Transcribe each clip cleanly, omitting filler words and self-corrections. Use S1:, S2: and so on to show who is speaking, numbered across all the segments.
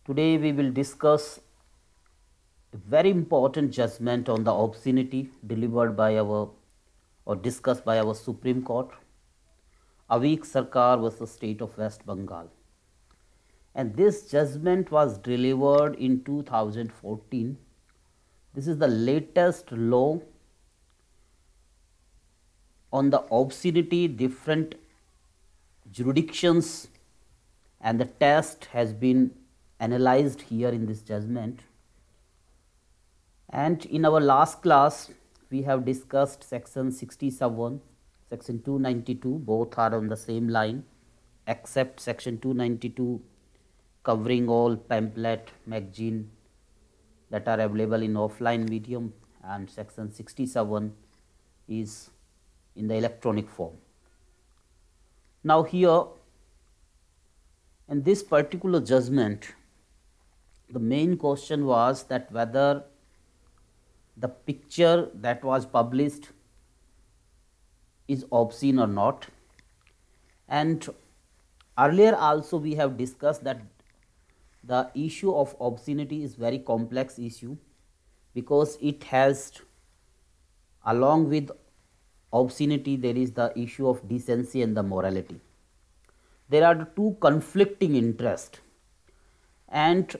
S1: Today we will discuss a very important judgment on the obscenity delivered by our or discussed by our Supreme Court, Avik Sarkar versus State of West Bengal. And this judgment was delivered in 2014. This is the latest law on the obscenity. Different jurisdictions and the test has been analyzed here in this judgment. And in our last class we have discussed section 67, section 292, both are on the same line except section 292 covering all pamphlet, magazine that are available in offline medium, and section 67 is in the electronic form. Now here in this particular judgment, the main question was that whether the picture that was published is obscene or not. And earlier also we have discussed that the issue of obscenity is very complex issue, because it has, along with obscenity, there is the issue of decency and the morality. There are two conflicting interests, and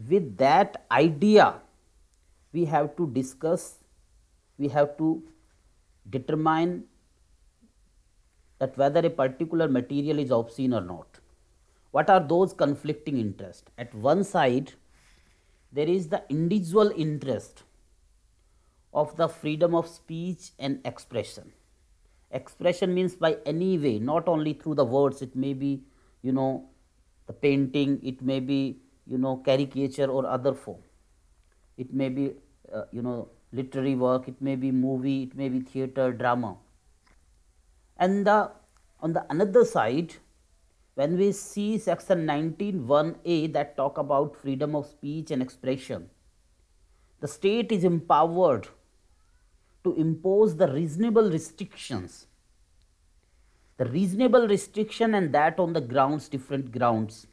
S1: with that idea we have to discuss, we have to determine that whether a particular material is obscene or not. What are those conflicting interests? At one side there is the individual interest of the freedom of speech and expression. Expression means by any way, not only through the words. It may be, the painting, it may be, caricature or other form. It may be, literary work, it may be movie, it may be theatre, drama. And on the another side, when we see section 19(1)(a) that talk about freedom of speech and expression, the state is empowered to impose the reasonable restrictions. The reasonable restriction, and that on the grounds, different grounds: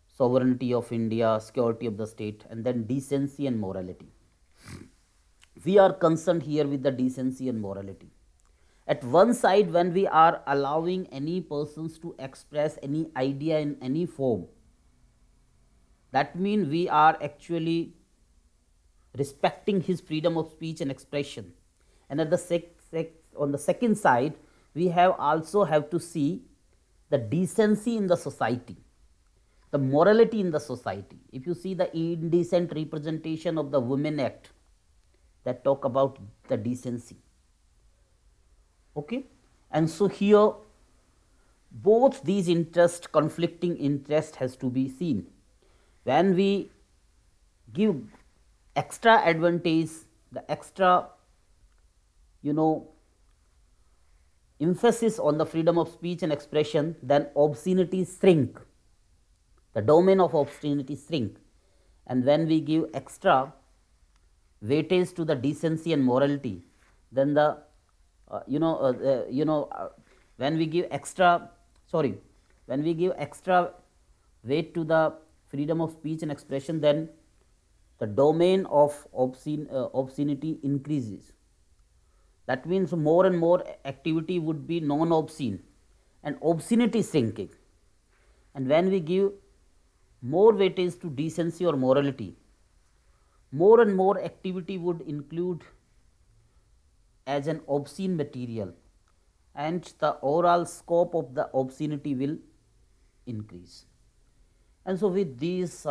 S1: sovereignty of India, security of the state, and then decency and morality. We are concerned here with the decency and morality. At one side, when we are allowing any persons to express any idea in any form, that means we are actually respecting his freedom of speech and expression. And at the on the second side, we have also have to see the decency in the society, the morality in the society. If you see the indecent representation of the Women Act that talk about the decency, okay. And so here both these interests, conflicting interest, has to be seen. When we give extra advantage, the extra emphasis on the freedom of speech and expression, then obscenity shrink, the domain of obscenity shrink. And when we give extra weightage to the decency and morality, then the when we give extra weight to the freedom of speech and expression, then the domain of obscenity increases. That means more and more activity would be non-obscene and obscenity shrinking. And when we give more weightage to decency or morality, more and more activity would include as an obscene material, and the overall scope of the obscenity will increase. And so with these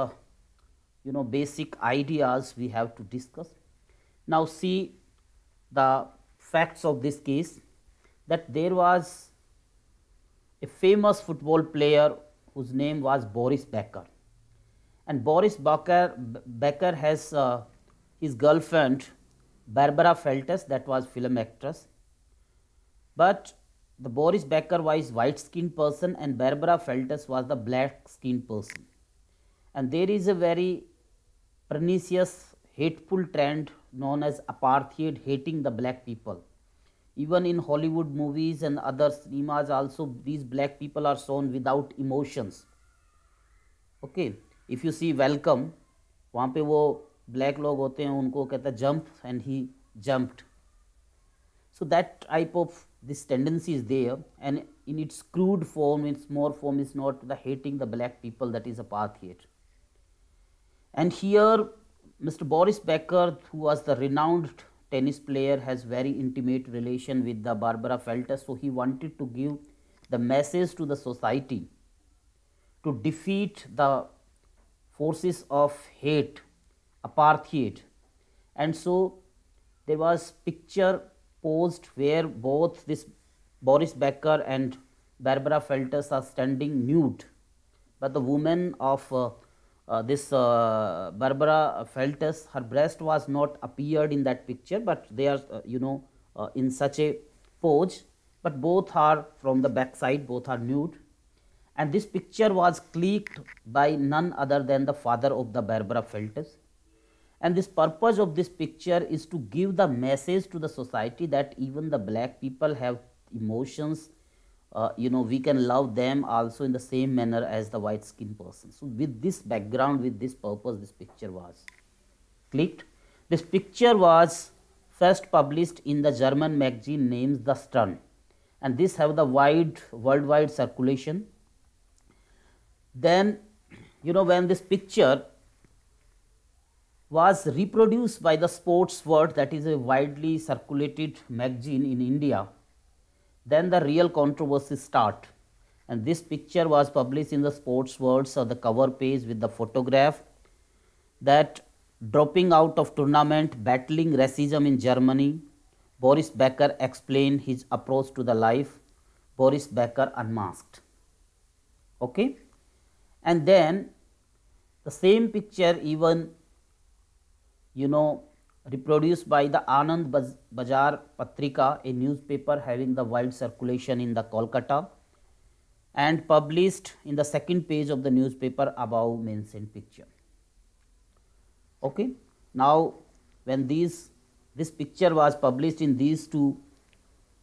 S1: basic ideas we have to discuss. Now see the facts of this case, that there was a famous football player whose name was Boris Becker, and Boris Becker has his girlfriend Barbara Feltes, that was film actress. But the Boris Becker was white skinned person and Barbara Feltes was the black skinned person. And there is a very pernicious, hateful trend known as apartheid, hating the black people. Even in Hollywood movies and other cinemas also, these black people are shown without emotions. Okay, if you see welcome, वहाँ पे वो black लोग होते हैं, उनको कहता है jump, and he jumped. So that type of this tendency is there, and in its crude form, its more form is not the hating the black people, that is a path here. And here Mr. Boris Becker, who was the renowned tennis player, has very intimate relation with the Barbara Feltus, so he wanted to give the message to the society to defeat the forces of hate, apartheid. And so there was picture posed where both this Boris Becker and Barbara Feltus are standing nude, but the woman of this Barbara Feltus, her breast was not appeared in that picture, but they are in such a pose, but both are from the back side, both are nude. And this picture was clicked by none other than the father of the Barbara Feltus. And this purpose of this picture is to give the message to the society that even the black people have emotions. We can love them also in the same manner as the white skinned person. So with this background, with this purpose, this picture was clicked. This picture was first published in the German magazine named The Stern, and this have the worldwide circulation. Then when this picture was reproduced by the Sports World, that is a widely circulated magazine in India, then the real controversy start. And this picture was published in the Sports World, so the cover page with the photograph that dropping out of tournament, battling racism in Germany, Boris Becker explained his approach to the life, Boris Becker unmasked. Okay, and then the same picture even reproduced by the Anand Bazar Patrika, a newspaper having the wide circulation in the Kolkata, and published in the second page of the newspaper above mentioned picture. Okay, now when this picture was published in these two,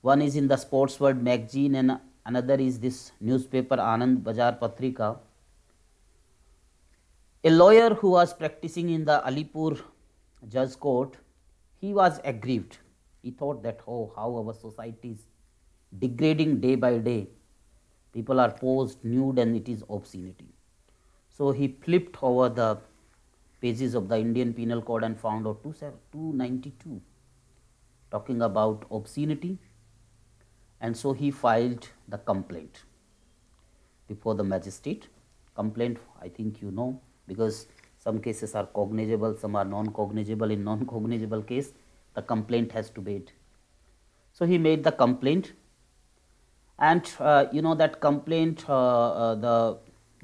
S1: one is in the Sports World magazine and another is this newspaper Anand Bazar Patrika, a lawyer who was practicing in the Alipur judge court, he was aggrieved. He thought that, oh, how our society is degrading day by day. People are posed nude and it is obscenity. So he flipped over the pages of the Indian Penal Code and found out 292 talking about obscenity, and so he filed the complaint before the magistrate. Complaint, I think because some cases are cognizable, some are non-cognizable. In non-cognizable case, the complaint has to be made. So he made the complaint, and that complaint, the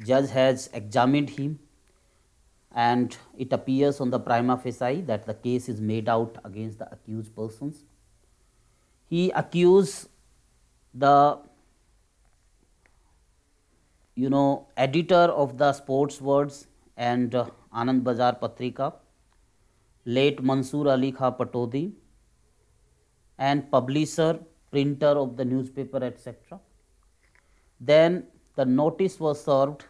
S1: judge has examined him, and it appears on the prima facie that the case is made out against the accused persons. He accused the editor of the Sports Words and Anand Bazar Patrika, late Mansoor Ali Khan Patodi, and publisher, printer of the newspaper, etc. Then the notice was served,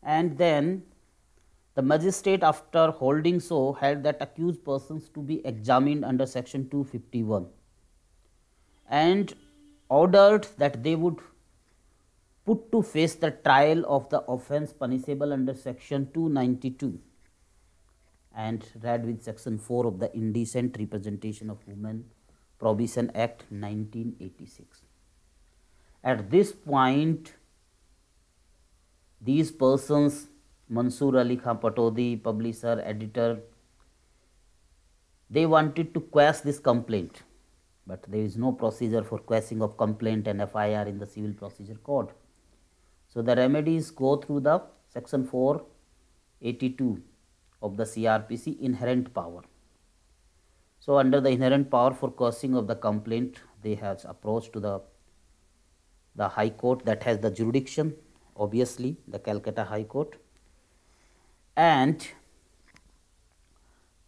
S1: and then the magistrate, after holding so, had that accused persons to be examined under section 251 and ordered that they would put to face the trial of the offence punishable under section 292 and read with section 4 of the Indecent Representation of Women Prohibition Act 1986. At this point, these persons, Mansoor Ali Khan Patodi, publisher, editor, they wanted to quash this complaint, but there is no procedure for quashing of complaint and FIR in the Civil Procedure Code. So the remedies go through the section 482 of the CRPC, inherent power. So under the inherent power for quashing of the complaint, they have approached to the High Court that has the jurisdiction, obviously the Calcutta High Court, and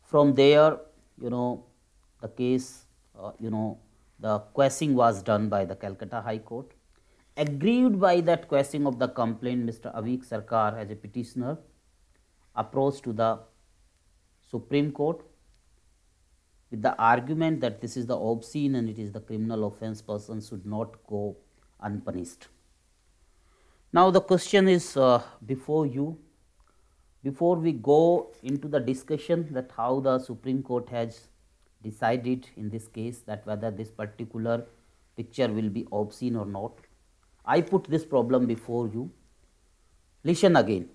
S1: from there the case, the quashing was done by the Calcutta High Court, Aggrieved by that question of the complaint, Mr. Avik Sarkar as a petitioner approached to the Supreme Court with the argument that this is the obscene and it is the criminal offence, person should not go unpunished. Now the question is before you, before we go into the discussion that how the Supreme Court has decided in this case that whether this particular picture will be obscene or not, I put this problem before you. Listen again.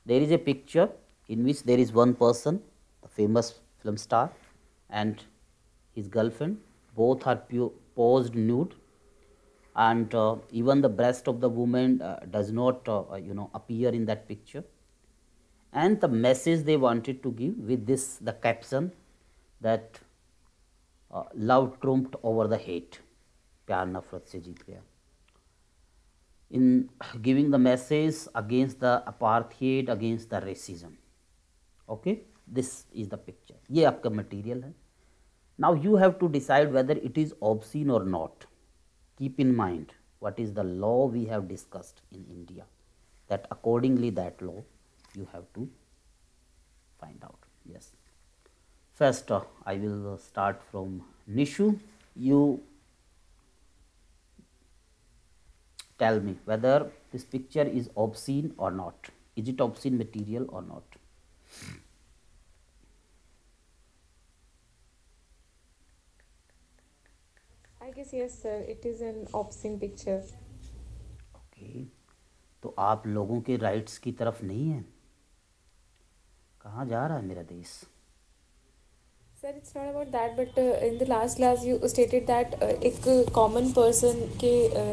S1: There is a picture in which there is one person, the famous film star, and his girlfriend. Both are posed nude, and even the breast of the woman does not appear in that picture. And the message they wanted to give with this, the caption that love trumped over the hate, प्यार नफरत से जीत गया. In giving the message against the apartheid, against the racism. Okay, this is the picture. ये आपका material है. Now you have to decide whether it is obscene or not. Keep in mind what is the law we have discussed in India. That accordingly that law you have to find out. Yes. First I will start from Nishu. You tell me whether this picture is obscene or not. Is it obscene material or not?
S2: I guess yes, sir. It is an obscene picture.
S1: Okay. तो आप लोगों के rights की तरफ नहीं है. कहाँ जा रहा है मेरा देश?
S2: Sir, it's not about that, but in the last class you stated that एक common person के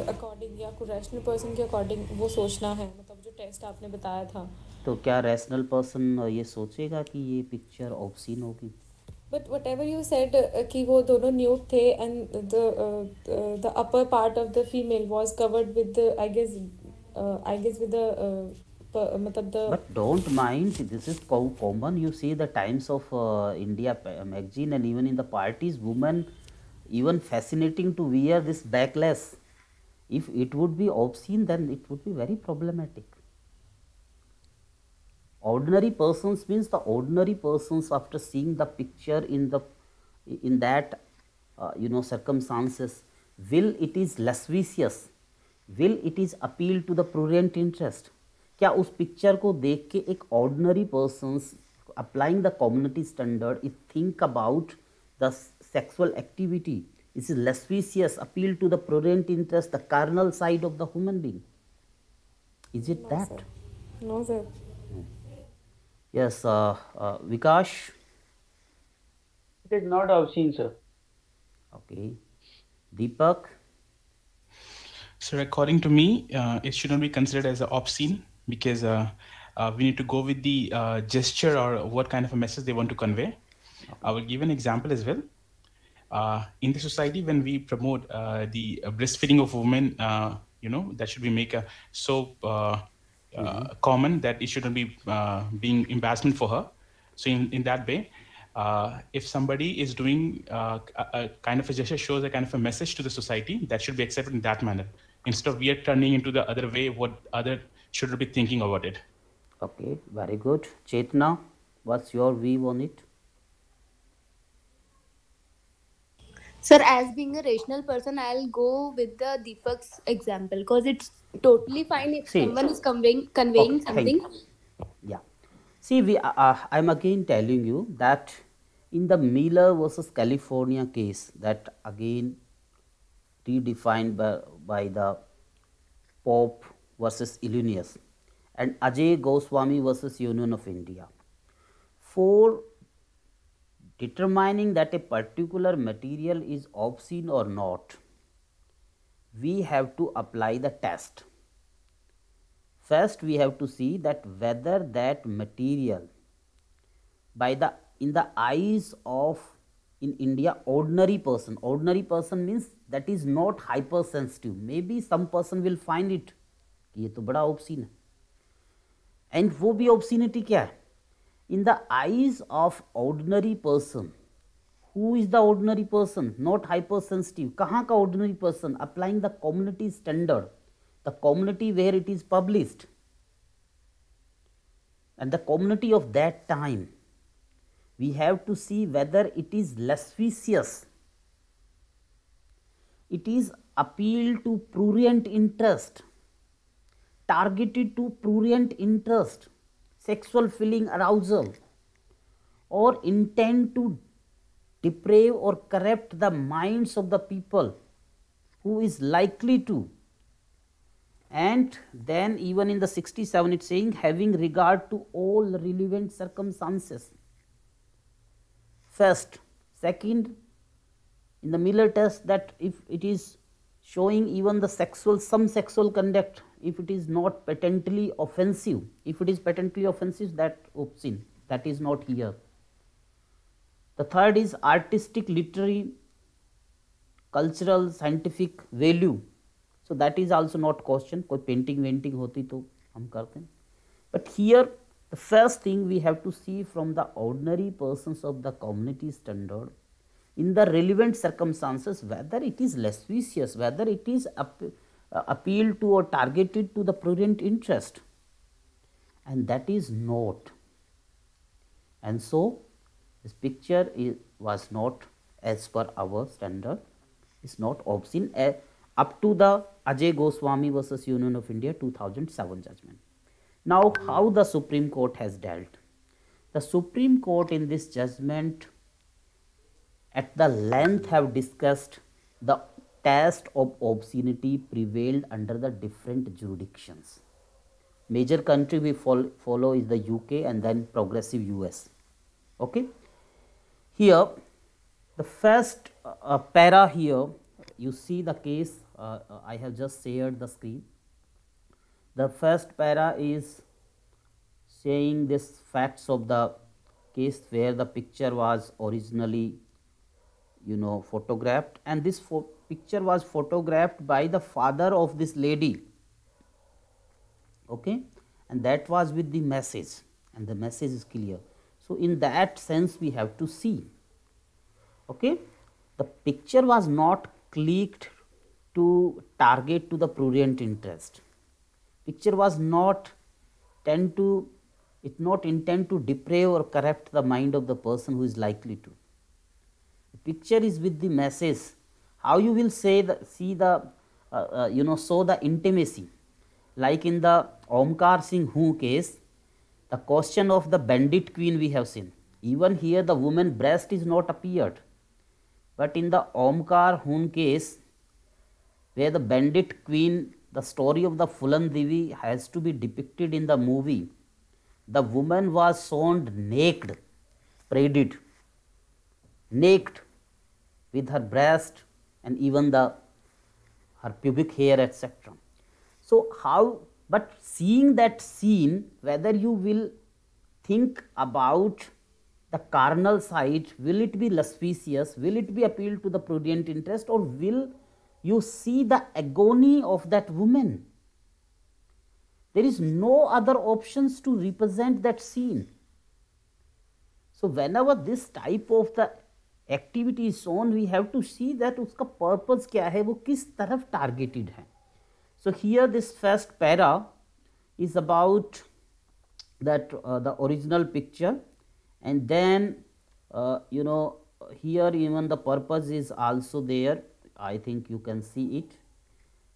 S2: according या कोई rational person के according वो सोचना है, मतलब जो टेस्ट आपने बताया था.
S1: तो क्या रैशनल पर्सन ये सोचेगा कि ये पिक्चर ऑब्सीन होगी?
S2: But whatever you said कि वो दोनों nude थे and the upper part of the female was covered with the I guess with the मतलब the.
S1: But don't mind, this is common. You see the Times of India magazine, and even in the parties, women even fascinating to wear this backless. If it would be obscene, then it would be very problematic. Ordinary persons means the ordinary persons after seeing the picture in that circumstances, will it is lascivious, will it is appeal to the prurient interest. क्या उस picture को देख के एक ordinary persons applying the community standard if think about the sexual activity is lascivious, appeal to the prurient interest, the carnal side of the human being? Is it
S2: No,
S1: that?
S2: sir. No, sir.
S1: Yes, Vikash.
S3: It is not obscene, sir.
S1: Okay. Deepak.
S4: So according to me, it shouldn't be considered as obscene because we need to go with the gesture or what kind of a message they want to convey. Okay. I will give an example as well. In the society, when we promote the breastfeeding of women, that should be make so common that it shouldn't be being embarrassment for her. So in that way, if somebody is doing a kind of a gesture shows a kind of a message to the society, that should be accepted in that manner. Instead of we are turning into the other way, what other should be thinking about it.
S1: Okay, very good. Chetna, what's your view on it?
S5: Sir, as being a rational person, I'll go with the Deepak's example because it's totally fine if someone is conveying something.
S1: Yeah. See, I'm again telling you that in the Miller versus California case, that again redefined by the Pope versus Illinois, and Ajay Goswami versus Union of India, for determining that a particular material is obscene or not, we have to apply the test. First, we have to see that whether that material, in the eyes of, in India, ordinary person means that is not hypersensitive. Maybe some person will find it कि ये तो बड़ा obscene है, and वो भी obscenity क्या है? In the eyes of ordinary person, who is the ordinary person? Not hypersensitive. कहाँ का ordinary person? Applying the community standard. the community where it is published, and the community of that time. We have to see whether it is lascivious, it is appeal to prurient interest, targeted to prurient interest, sexual feeling arousal, or intent to deprave or corrupt the minds of the people who is likely to. And then even in the 67 it is saying having regard to all relevant circumstances. First, second, in the Miller test, that if it is showing even the some sexual conduct, if it is not patently offensive, if it is patently offensive, that obscene, that is not here. The third is artistic, literary, cultural, scientific value. So that is also not question. कोई painting वेंटिंग होती तो हम करते हैं. But here the first thing we have to see from the ordinary persons of the community standard, in the relevant circumstances, whether it is lascivious, whether it is appealed to or targeted to the prurient interest, and that is not. And so this picture was not, as per our standard, is not obscene up to the Ajay Goswami versus Union of India 2007 judgment. Now, how the Supreme Court has dealt? The Supreme Court in this judgment at the length have discussed the test of obscenity prevailed under the different jurisdictions. Major country we follow is the UK and then progressive US. Okay. Here the first para here, you see the case, I have just shared the screen. The first para is saying this facts of the case where the picture was originally photographed, and this picture was photographed by the father of this lady, okay, and that was with the message, and the message is clear. So in that sense we have to see, okay, the picture was not clicked to target to the prurient interest. Picture was not intend to deprave or corrupt the mind of the person who is likely to. The picture is with the message. How you will see the show the intimacy, like in the Omkar Singh Hu case, the question of the bandit queen we have seen. Even here the woman breast is not appeared, but in the Omkar Hu case, where the bandit queen, the story of the Fulan Devi has to be depicted in the movie, the woman was shown naked, paraded, naked, with her breast and even her pubic hair, etc. So how, but seeing that scene, whether you will think about the carnal side, will it be lascivious, will it be appealed to the prudent interest, or will you see the agony of that woman? There is no other options to represent that scene. So whenever this type of the activity is shown, we have to see that uska purpose kya hai, wo kis taraf targeted hai. So here this first para is about that the original picture, and then here even the purpose is also there. I think you can see it.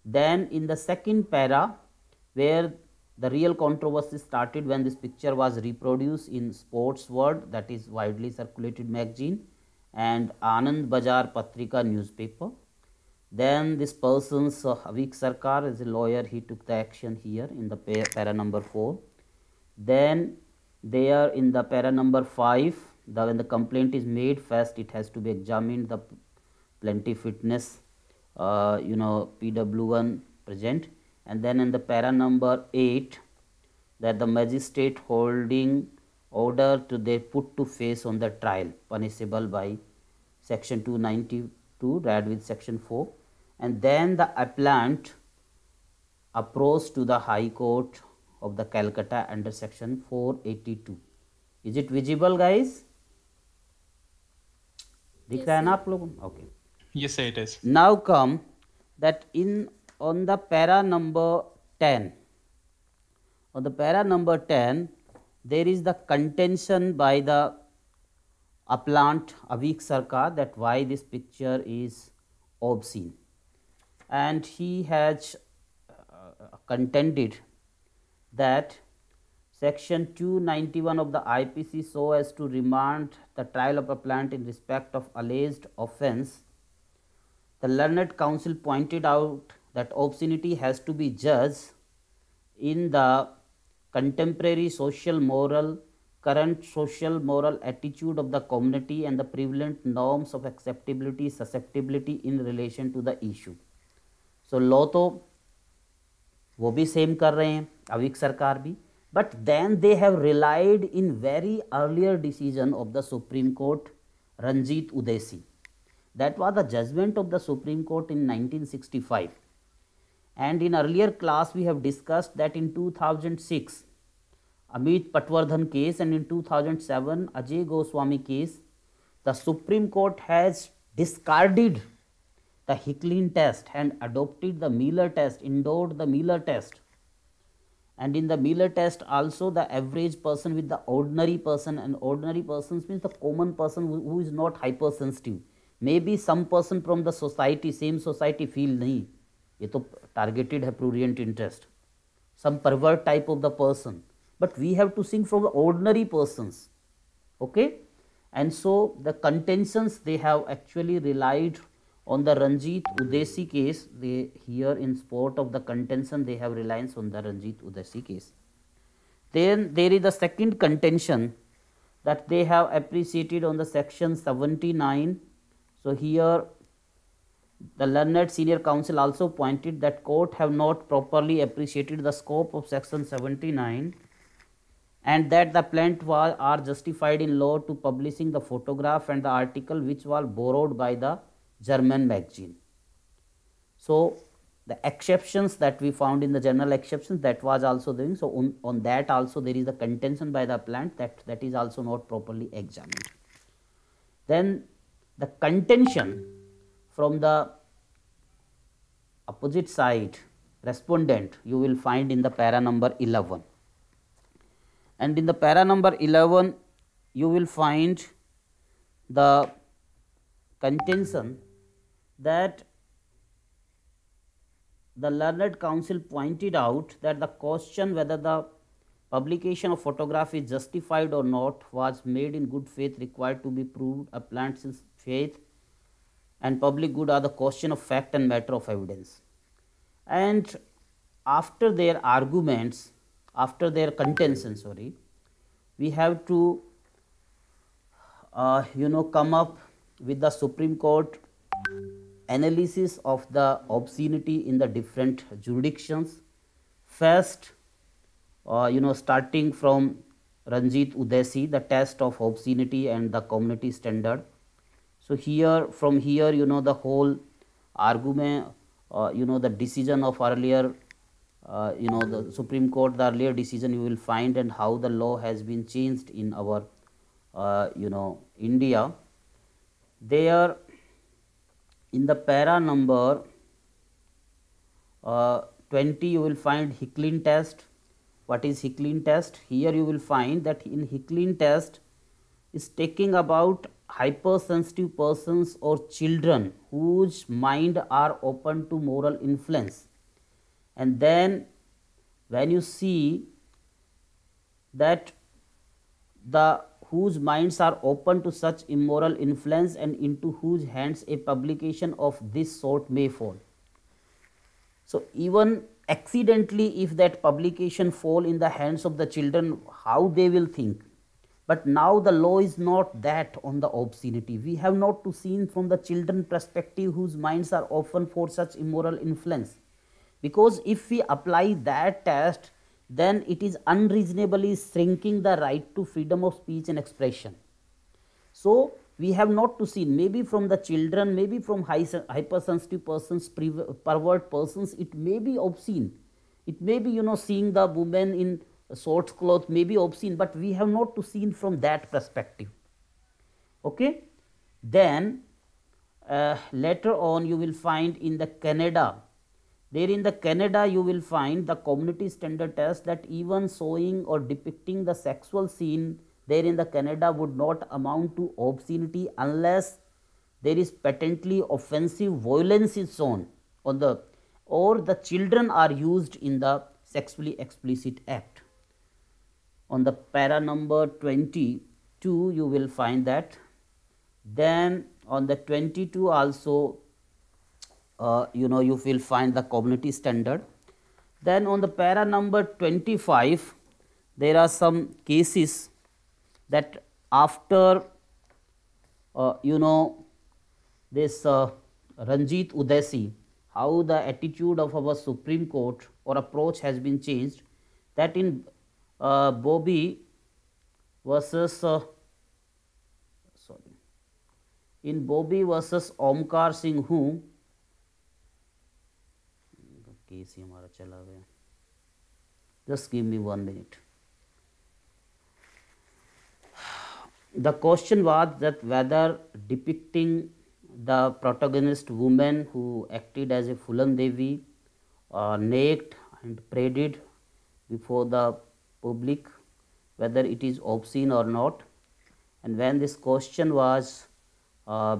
S1: Then in the second para, where the real controversy started when this picture was reproduced in Sports World, that is widely circulated magazine, and Anand Bazar Patrika newspaper. Then this person's Avik Sarkar is a lawyer, he took the action here in the para number 4. Then there in the para number 5, when the complaint is made, first it has to be examined, the plaintiff witness, PW1 present, and then in the para number 8, that the magistrate holding order to they put to face on the trial, punishable by section 292 read with section 4, and then the appellant approached to the High Court of the Calcutta under section 482. Is it visible, guys? दिख रहा है ना आप लोगों? Okay.
S4: Yes, sir, it is.
S1: Now come that in on the para number 10, on the para number 10, there is the contention by the appellant Avik Sarkar that why this picture is obscene, and he has contended that section 291 of the IPC so as to remand the trial of appellant in respect of alleged offence. The learned counsel pointed out that obscenity has to be judged in the contemporary social moral, current social moral attitude of the community and the prevalent norms of acceptability, susceptibility in relation to the issue. So law तो वो भी same कर रहे हैं, अविक सरकार भी, but then they have relied in very earlier decision of the Supreme Court, Ranjit Udesi. That was the judgment of the Supreme Court in 1965. And in earlier class we have discussed that in 2006 Amit Patwardhan case and in 2007 Ajay Goswami case, the Supreme Court has discarded the Hicklin test and adopted the Miller test, endorsed the Miller test. And in the Miller test also the average person with the ordinary person, and ordinary persons means the common person who is not hypersensitive. Maybe some person from the society, same society feel नहीं, ये तो targeted है prurient interest, some pervert type of the person, but we have to think from the ordinary persons, okay. And so the contentions they have actually relied on the Ranjit Udesi case. They here in support of the contention they have reliance on the Ranjit Udesi case. Then there is the second contention that they have appreciated on the section 79. So here the learned senior counsel also pointed that court have not properly appreciated the scope of section 79 and that the plaintiff are justified in law to publishing the photograph and the article which was borrowed by the German magazine. So the exceptions that we found in the general exceptions, that was also doing. So on that also there is a contention by the plaintiff that is also not properly examined. Then the contention from the opposite side respondent you will find in the para number 11, and in the para number 11 you will find the contention that the learned counsel pointed out that the question whether the publication of photograph is justified or not was made in good faith required to be proved. Appellant's faith and public good are the question of fact and matter of evidence. And after their arguments, after their contention, we have to come up with the Supreme Court analysis of the obscenity in the different jurisdictions. First, starting from Ranjit Udesi, the test of obscenity and the community standard. So here, from here, the whole argument, the decision of earlier, the Supreme Court, the earlier decision you will find, and how the law has been changed in our, India. There, in the para number 20, you will find Hicklin test. What is Hicklin test? Here you will find that in Hicklin test is taking about hypersensitive persons or children whose mind are open to moral influence. And then when you see that whose minds are open to such immoral influence and into whose hands a publication of this sort may fall. So even accidentally if that publication fall in the hands of the children, how they will think. But now the law is not that on the obscenity. We have not to see from the children perspective whose minds are open for such immoral influence. Because if we apply that test, then it is unreasonably shrinking the right to freedom of speech and expression. So we have not to see, maybe from the children, maybe from hypersensitive persons, pervert persons, it may be obscene. It may be, seeing the woman in short cloth may be obscene, but we have not to see from that perspective. Okay. Then later on you will find in the Canada, There in the Canada, you will find the community standard test that even showing or depicting the sexual scene there in the Canada would not amount to obscenity unless there is patently offensive violence is shown on the or the children are used in the sexually explicit act. On the para number 22, you will find that. Then on the 22 also, you will find the community standard. Then on the para number 25, there are some cases that after this Ranjit Udesi, how the attitude of our Supreme Court or approach has been changed, that in Bobby versus in Bobby versus Omkar Singh Hu, case ही हमारा चला गया, just give me 1 minute. The question was that whether depicting the protagonist woman who acted as a Fulan Devi naked and paraded before the public, whether it is obscene or not. And when this question was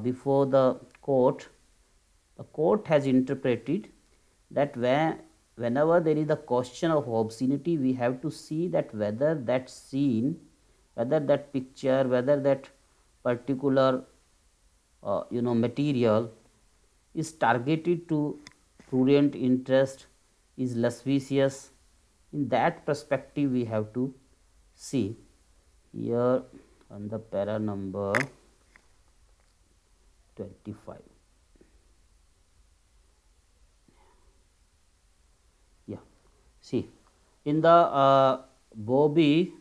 S1: before the court has interpreted that whenever there is a question of obscenity, we have to see that whether that scene, whether that picture, whether that particular material is targeted to prurient interest, is lascivious. In that perspective, we have to see here on the para number 25. Yeah, see in the Bobby,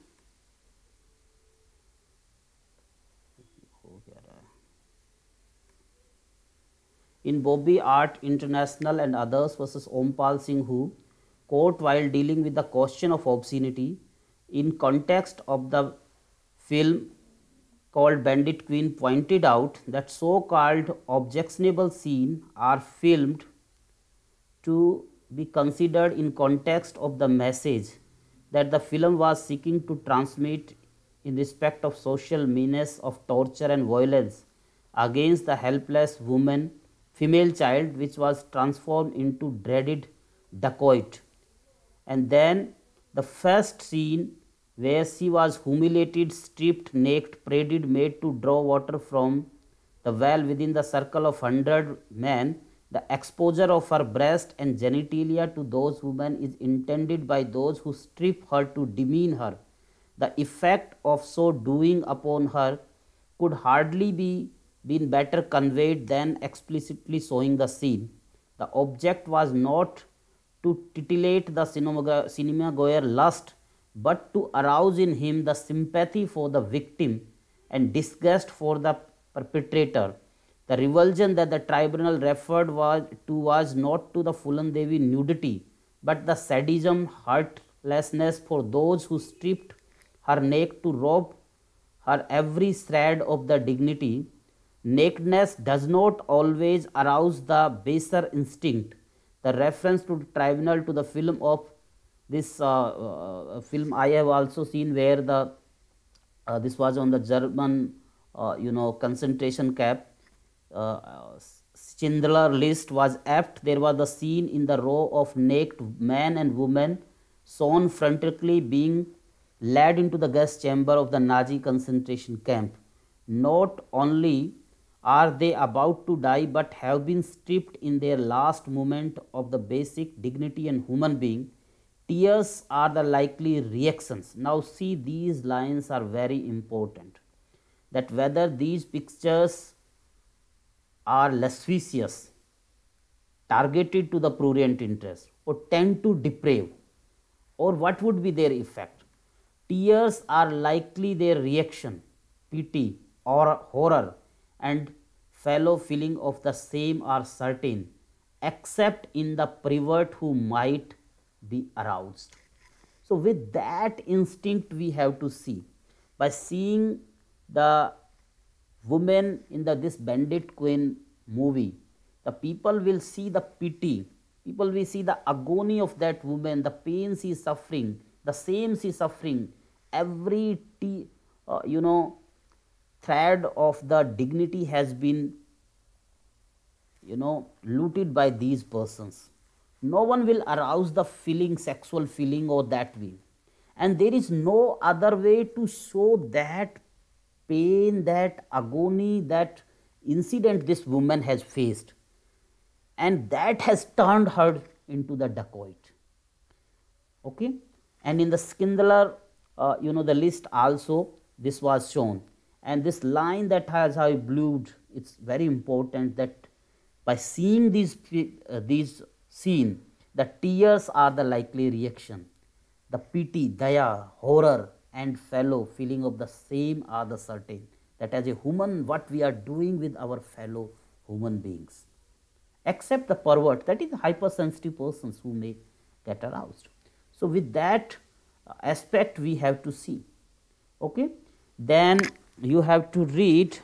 S1: in Bobby Art International and others versus Ompal Singh Hu, court while dealing with the question of obscenity in context of the film called Bandit Queen pointed out that so-called objectionable scenes are filmed to be considered in context of the message that the film was seeking to transmit in respect of social menace of torture and violence against the helpless woman, female child, which was transformed into dreaded dacoit. And then the first scene where she was humiliated, stripped, naked, paraded, made to draw water from the well within the circle of 100 men, the exposure of her breast and genitalia to those women is intended by those who strip her to demean her. The effect of so doing upon her could hardly be been better conveyed than explicitly showing the scene. The object was not to titillate the cinema-goer lust, but to arouse in him the sympathy for the victim and disgust for the perpetrator. The revulsion that the tribunal referred to was not to the Fulan Devi nudity, but the sadism, heartlessness for those who stripped her naked to rob her every shred of the dignity. Nakedness does not always arouse the baser instinct. The reference to the tribunal to the film of this film I have also seen where the this was on the German concentration camp. Schindler List was apt. There was a scene in the row of naked men and women shown frantically being led into the gas chamber of the Nazi concentration camp. Not only are they about to die but have been stripped in their last moment of the basic dignity and human being. Tears are the likely reactions. Now see, these lines are very important, that whether these pictures are lascivious, targeted to the prurient interest, or tend to deprave, or what would be their effect. Tears are likely their reaction, pity or horror, and fellow feeling of the same are certain, except in the pervert who might be aroused. So with that instinct we have to see. By seeing the woman in this Bandit Queen movie, the people will see the pity People will see the agony of that woman, the pain she is suffering, the same she is suffering, every thread of the dignity has been looted by these persons. No one will arouse the feeling, sexual feeling or that way, and there is no other way to show that pain, that agony, that incident this woman has faced, and that has turned her into the dacoit. Okay, and in the Schindler the list also this was shown, and this line that has I blued, it's very important that by seeing these scene, the tears are the likely reaction, the pity, daya, horror and fellow feeling of the same are the certain, that as a human what we are doing with our fellow human beings, except the pervert, that is hypersensitive persons who may get aroused. So with that aspect we have to see. Okay, then you have to read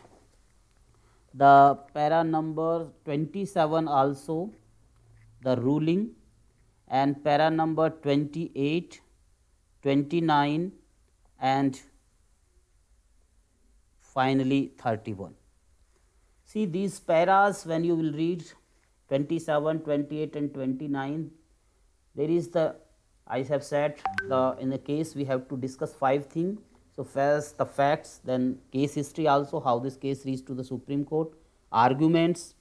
S1: the para number 27 also, the ruling, and para number 28, 29 and finally 31. See these paras, when you will read 27, 28 and 29, there is the, I have said, in the case we have to discuss 5 things. So first the facts, then case history also, how this case reached to the Supreme Court, arguments,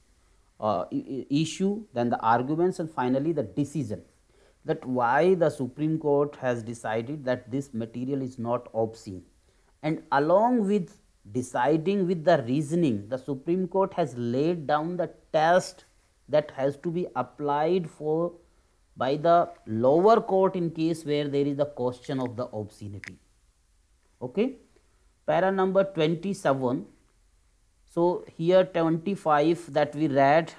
S1: issue, then the arguments, and finally the decision, that why the Supreme Court has decided that this material is not obscene. And along with deciding with the reasoning, the Supreme Court has laid down the test that has to be applied for by the lower court in case where there is a question of the obscenity. Okay, para number 27. So here 25 that we read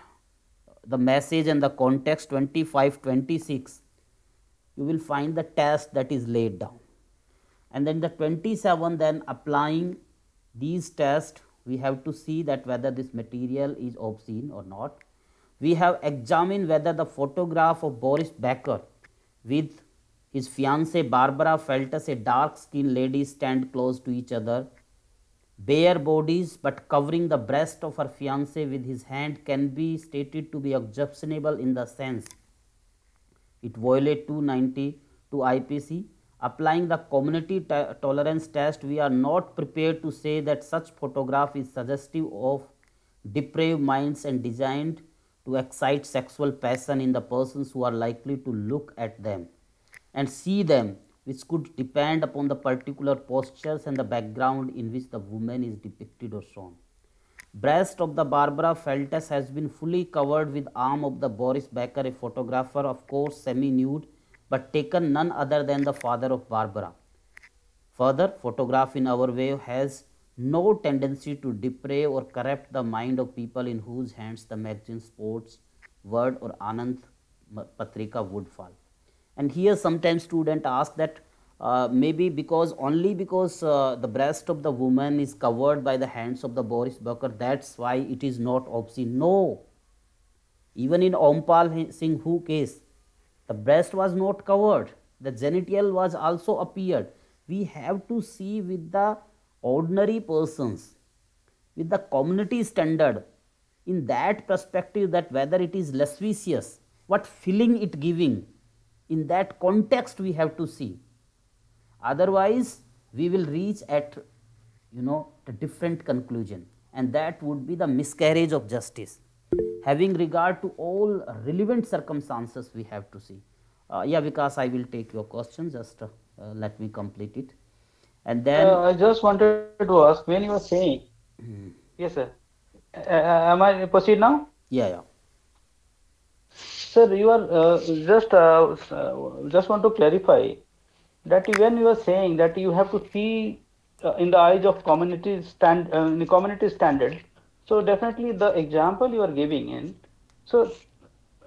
S1: the message and the context, 25, 26, you will find the test that is laid down, and then the 27, then applying these tests we have to see that whether this material is obscene or not. We have examined whether the photograph of Boris Becker with his fiancée Barbara Feltus, a dark-skinned lady, stand close to each other, bare bodies but covering the breast of her fiancé with his hand, can be stated to be objectionable in the sense it violates 292 IPC. Applying the community tolerance test, we are not prepared to say that such photograph is suggestive of depraved minds and designed to excite sexual passion in the persons who are likely to look at them and see them, which could depend upon the particular postures and the background in which the woman is depicted or shown. Breast of the Barbara Feltus has been fully covered with arm of the Boris Becker, a photographer, of course semi-nude, but taken none other than the father of Barbara. Further, photograph in our way has no tendency to deprave or corrupt the mind of people in whose hands the magazine Sports, Word or Anand Patrika would fall. And here sometimes student ask that maybe because the breast of the woman is covered by the hands of the Boris Becker, that's why it is not obscene. No, even in Ompal Singh Hu case, the breast was not covered, the genital was also appeared. We have to see with the ordinary persons, with the community standard, in that perspective, that whether it is lascivious, what feeling it giving, in that context we have to see. Otherwise we will reach at a different conclusion, and that would be the miscarriage of justice. Having regard to all relevant circumstances we have to see. Yeah, Vikas, I will take your question, just let me complete it. And then
S3: I just wanted to ask, when you were saying, yes sir, am I proceed now?
S1: Yeah.
S3: Sir, you are just want to clarify that when you are saying that you have to see in the eyes of community standard, so definitely the example you are giving in, so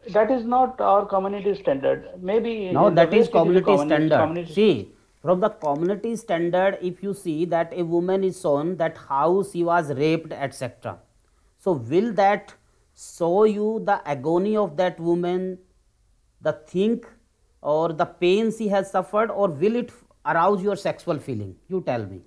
S3: that is not our community standard. Maybe
S1: no, that is community standard.
S3: Community.
S1: See, from the community standard, if you see that a woman is shown that how she was raped, etc. So will that show you the agony of that woman, the thing or the pain she has suffered, or will it arouse your sexual feeling? You tell me.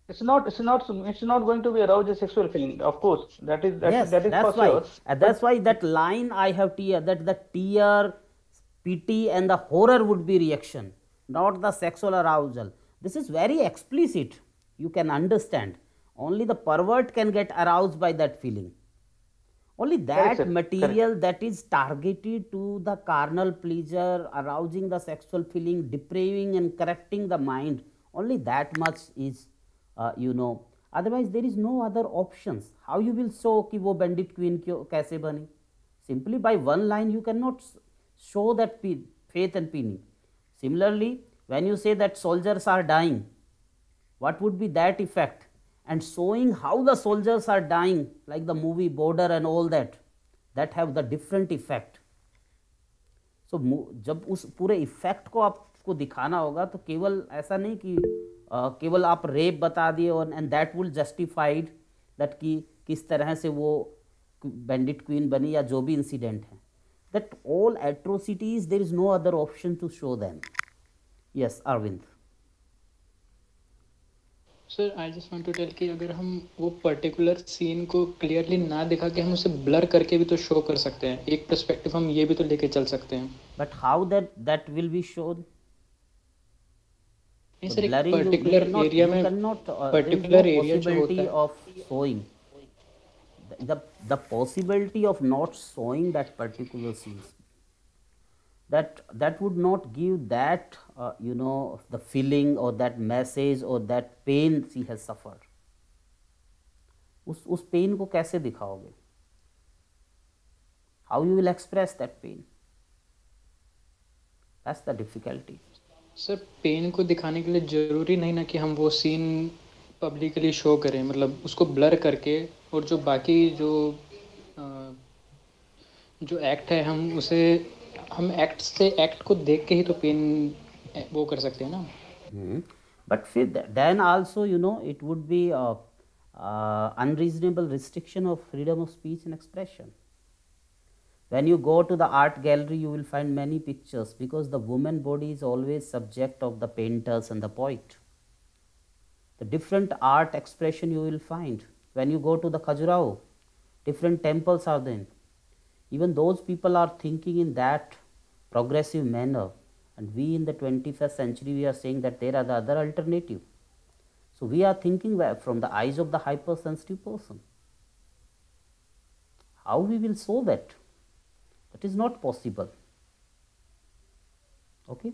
S3: It's not going to be arouse a sexual feeling. Of course,
S1: Yes,
S3: that is for
S1: that's why.
S3: sure.
S1: That's
S3: But
S1: why that line I have tear, that the tear, pity, and the horror would be reaction, not the sexual arousal. This is very explicit. You can understand. Only the pervert can get aroused by that feeling. Only
S3: correct,
S1: that
S3: sir. Correct.
S1: material that is targeted to the carnal pleasure, arousing the sexual feeling, depraving and correcting the mind, only that much is, otherwise there is no other options. How you will show कि वो bandit queen कैसे बनी? Simply by one line you cannot show that faith and meaning. Similarly, when you say that soldiers are dying, what would be that effect? And showing how the soldiers are dying, like the movie Border and all that have the different effect. So जब उस पूरे effect को आपको दिखाना होगा तो केवल ऐसा नहीं कि केवल आप रेप बता दिए और and that will justified that कि किस तरह से वो बैंडिट क्वीन बनी या जो भी इंसिडेंट है, that all atrocities there is no other option to show them. Yes Arvind.
S6: Sir I just want to tell कि अगर हम वो पर्टिकुलर सीन को क्लियरली ना दिखा के हम उसे ब्लर करके भी तो शो कर सकते हैं. एक पर्सपेक्टिव हम ये भी तो लेके चल सकते हैं.
S1: But how that will be showed?
S6: नहीं सर, एक पर्टिकुलर एरिया में पर्टिकुलर एरिया जो होता है
S1: of showing the possibility of not showing that particular scenes, that would not give that the feeling or that message or that pain she has suffered. उस pen को कैसे दिखाओगे? How you will express that pain? That's the difficulty.
S6: Sir pain को दिखाने के लिए जरूरी नहीं ना कि हम वो सीन पब्लिकली शो करें, मतलब उसको ब्लर करके, और जो बाकी जो एक्ट है हम एक्ट को देख के ही तो पेन वो कर सकते हैं ना.
S1: But then also it would be unreasonable restriction of freedom of speech and expression. When you go to the art gallery, you will find many pictures because the woman body is always subject of the painters and the poet. The different art expression you will find. When you go to the Khajuraho, different temples are there. Even those people are thinking in that progressive manner, and we in the 21st century we are saying that there are the other alternative. So we are thinking from the eyes of the hypersensitive person. How we will show that? That is not possible. Okay,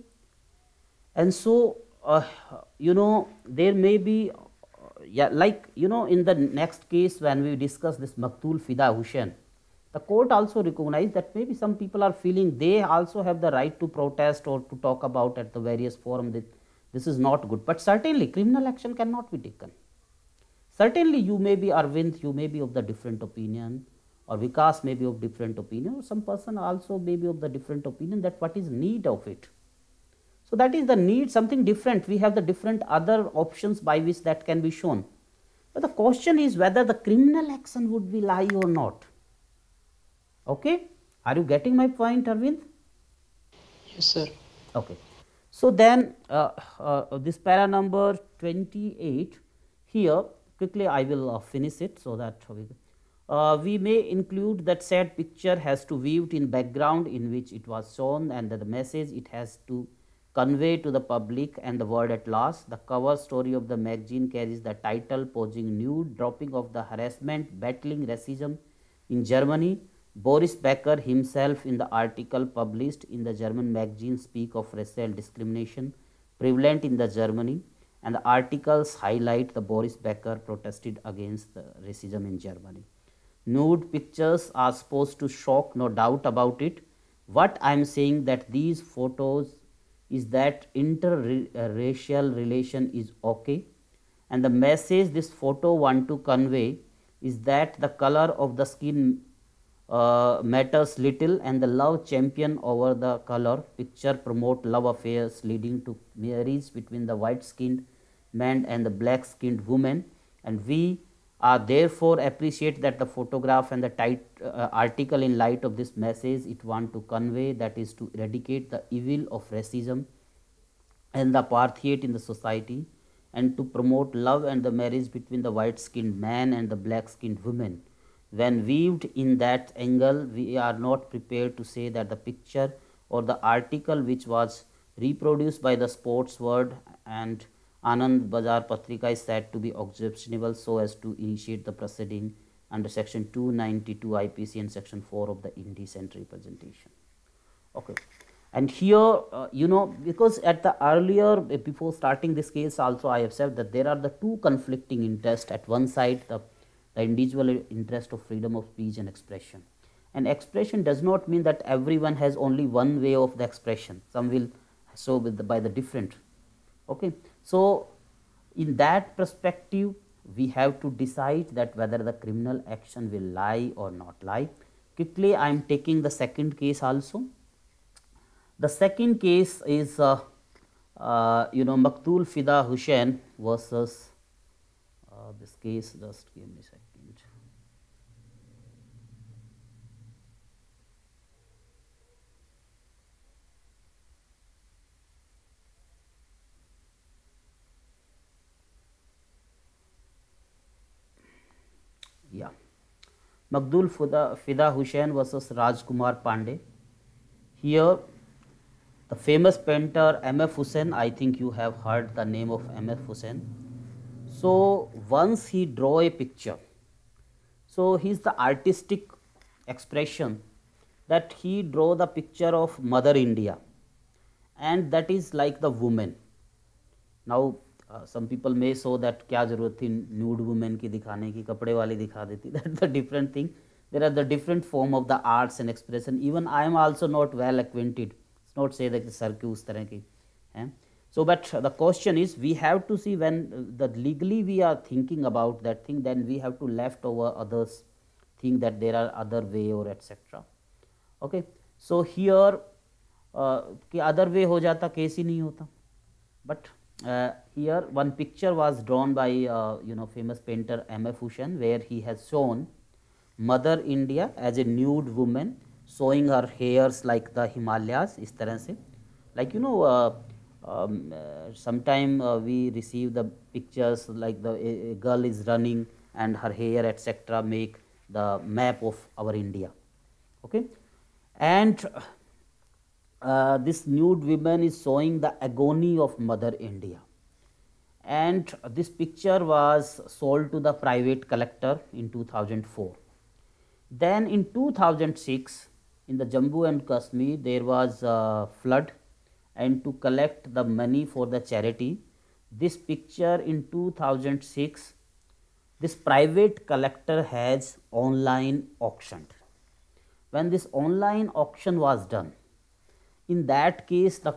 S1: and so there may be in the next case when we discuss this Maktul Fida Hussain, the court also recognized that maybe some people are feeling they also have the right to protest or to talk about at the various forum that this is not good, but certainly criminal action cannot be taken. Certainly you may be Arvind, you may be of the different opinion, or Vikas may be of different opinion, or some person also may be of the different opinion that what is need of it. So that is the need, something different. We have the different other options by which that can be shown. But the question is whether the criminal action would be lie or not. Okay, are you getting my point, Arvind?
S6: Yes, sir.
S1: Okay. So then this para number 28 here, quickly I will finish it so that we may include that said picture has to view it in background in which it was shown, and the message it has to convey to the public and the world at large. The cover story of the magazine carries the title Posing Nude, Dropping of the Harassment, Battling Racism in Germany. Boris Becker himself in the article published in the German magazine speak of racial discrimination prevalent in the Germany, and the articles highlight the Boris Becker protested against the racism in Germany. Nude pictures are supposed to shock, no doubt about it. What I am saying that these photos is that interracial relation is okay, and the message this photo want to convey is that the color of the skin matters little, and the love champion over the color picture promote love affairs leading to marriage between the white skinned man and the black skinned woman, and we Therefore appreciate that the photograph and the article in light of this message it want to convey, that is to eradicate the evil of racism and the apartheid in the society, and to promote love and the marriage between the white skinned man and the black skinned woman. When viewed in that angle, we are not prepared to say that the picture or the article which was reproduced by the Sports World and Anand Bazar Patrika is said to be objectionable so as to initiate the proceeding under section 292 IPC and section 4 of the indecent representation. Okay. And here, because at the earlier, before starting this case also I have said that there are the two conflicting interests. At one side, the individual interest of freedom of speech and expression. And expression does not mean that everyone has only one way of the expression. Some will show by the different. Okay. So, in that perspective, we have to decide that whether the criminal action will lie or not lie. Quickly, I am taking the second case also. The second case is Maktul Fida Hussain versus this case. Just give me a second. Yeah, Maktul Fida Hussain versus Rajkumar Pandey. Here, the famous painter M.F. Hussain, I think you have heard the name of M.F. Hussain. So, once he draw a picture, so he is the artistic expression that he draw the picture of Mother India, and that is like the woman. Now, some people may show that क्या जरूरत थी nude women की दिखाने की, कपड़े वाली दिखा देती. That's the different thing. There are the different form of the arts and expression. Even I am also not well acquainted. It's not say that sir की उस तरह की है. So, but the question is, we have to see when the legally we are thinking about that thing, then we have to left over others think that there are other way or etc. Okay. So here कि other way हो जाता case ही नहीं होता. But here one picture was drawn by famous painter M.F. Hussain, where he has shown Mother India as a nude woman showing her hairs like the Himalayas इस तरह से, like sometime we receive the pictures like a girl is running and her hair etc. make the map of our India. Okay. And this nude woman is showing the agony of Mother India, and this picture was sold to the private collector in 2004. Then in 2006 in the Jammu and Kashmir there was a flood, and to collect the money for the charity, this picture in 2006 this private collector has online auctioned. When this online auction was done, in that case the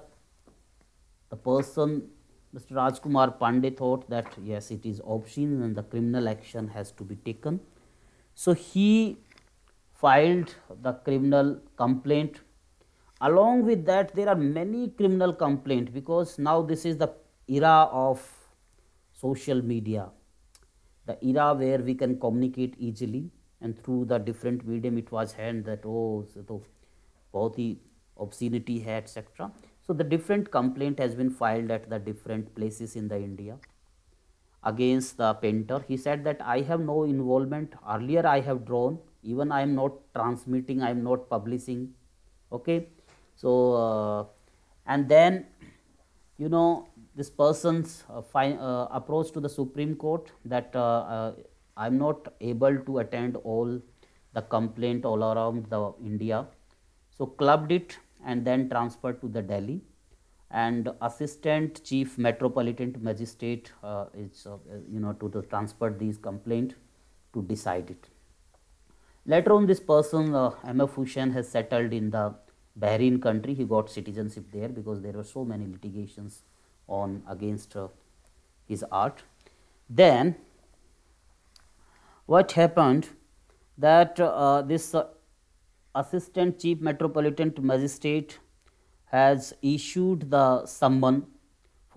S1: person Mr. Rajkumar Pandey thought that yes, it is obscene and the criminal action has to be taken. So he filed the criminal complaint. Along with that, there are many criminal complaints, because now this is the era of social media, the era where we can communicate easily, and through the different medium it was heard that तो बहुत ही obscenity है etc. So the different complaint has been filed at the different places in the India against the painter. He said that I have no involvement. Earlier I have drawn, even I am not transmitting, I am not publishing. Okay. So and then this person's approach to the Supreme Court that I am not able to attend all the complaint all around the India. So clubbed it and then transferred to the Delhi, and Assistant Chief Metropolitan Magistrate is to transfer these complaint to decide it. Later on, this person M.F. Hussain has settled in the Bahrain country. He got citizenship there because there were so many litigations on against his art. Then what happened that this Assistant Chief Metropolitan Magistrate has issued the summon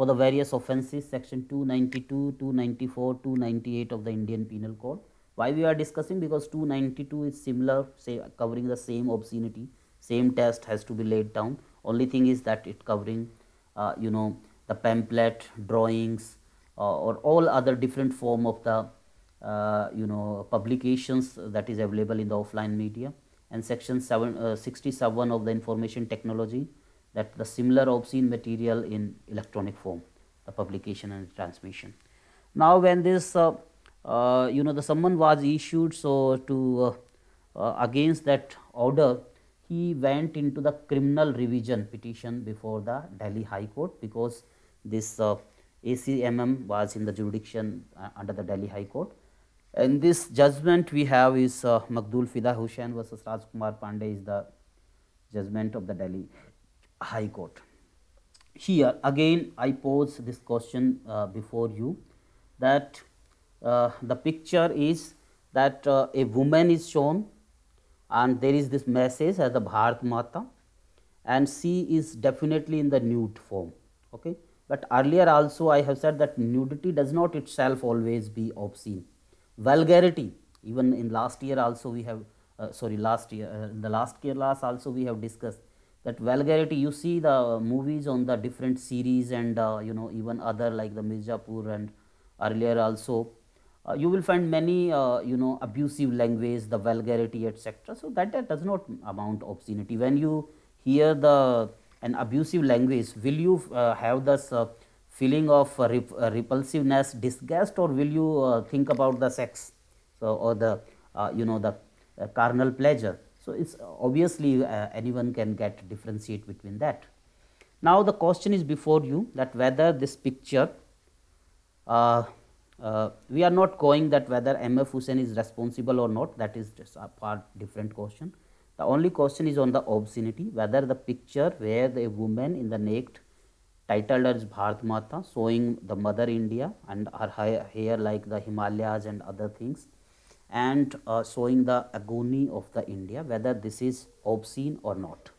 S1: for the various offences, section 292, 294, 298 of the Indian Penal Code. Why we are discussing? Because 292 is similar, say covering the same obscenity, same test has to be laid down. Only thing is that it covering the pamphlet, drawings, or all other different form of the publications that is available in the offline media. And section 67 of the information technology, that the similar obscene material in electronic form, the publication and transmission. Now when this the summon was issued, so to against that order, he went into the criminal revision petition before the Delhi High Court, because this ACMM was in the jurisdiction under the Delhi High Court. And this judgment we have is Magdul Fida Hussain versus Rajkumar Pandey is the judgment of the Delhi High Court. Here again I pose this question before you, that the picture is that a woman is shown and there is this message as the Bharat Mata, and she is definitely in the nude form. Okay, but earlier also I have said that nudity does not itself always be obscene. Vulgarity, even in last year also we have in the last year class also we have discussed that vulgarity. You see the movies on the different series and even other like the Mirzapur and earlier also, you will find many abusive language, the vulgarity, etc. So that does not amount obscenity. When you hear an abusive language, will you have this feeling of repulsiveness, disgust, or will you think about the sex, or the the carnal pleasure? So it's obviously anyone can differentiate between that. Now the question is before you, that whether this picture, we are not going that whether MF Hussain is responsible or not, that is just a part different question. The only question is on the obscenity, whether the picture where the woman in the naked, titled as Bharat Mata, showing the Mother India and her hair like the Himalayas and other things, and showing the agony of the India, whether this is obscene or not.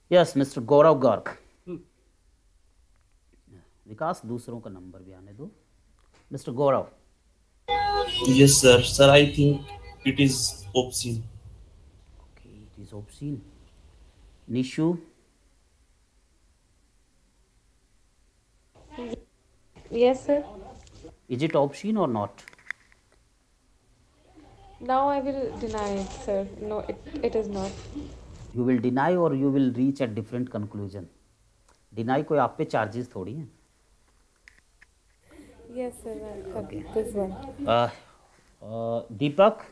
S1: Yes, Mr. Gaurav Garg. विकास दूसरों का number भी आने दो. Mr. Gaurav.
S7: Yes, sir. Sir, I think it is obscene.
S1: Okay, it is obscene. Nishu.
S2: Yes, sir.
S1: Is it obscene or not?
S2: Now I will deny it, sir. No, it is not.
S1: You will deny or you will reach a different conclusion? Deny कोई आप पे charges थोड़ी हैं.
S2: Yes, sir. Okay. This one.
S1: Deepak.